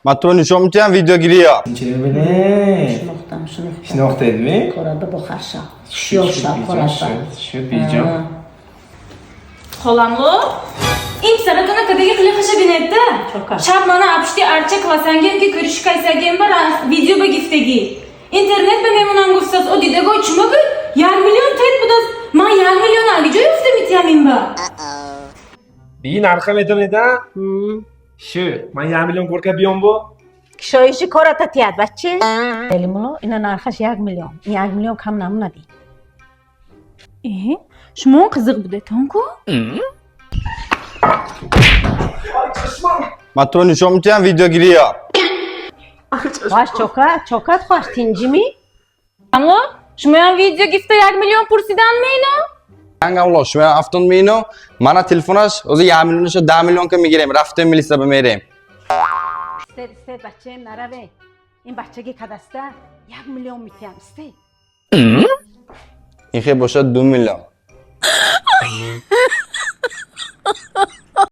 من تو نشون میدم ویدیو گیریه. چرا بله؟ شناختم. شناخته ادمی؟ Korada bu xarşa. Şiyorşa korada. Şut diyeceğim. Xolamlı. İm sarakana kadar kılıkışa binette. Şap bana apıştı arça klasangem ki körüş kaysagem var video ba giftegi. İnternet be memunan gufsas o dide go çuma gı 1 milyon tet budas. Ma 1 milyon alıcı yoksa mityamin ba. Bir narxı ne de? Şu, ben 1 milyon korka biyom bu. Kişoyişi korata tiyat bacı. Elimulu ina narxaş 1 milyon. 1 milyon kam namına değil. Şumon kızık bu de tonku. من تو نشون میدم ویدیو گیریه. Baş çokat baş tincimi. Ama şumayan video gifte 1 milyon pursidan mıyno? هنگام لاش من افتون مینو من تلفنش از 1 میلیونش 10 میلیون که میگیریم رفتیم میلیسا بمیریم. İster bacım narave. این بچگی کدسته 1 milyon میتیم استه. این خیلی باشه 2 میلیون.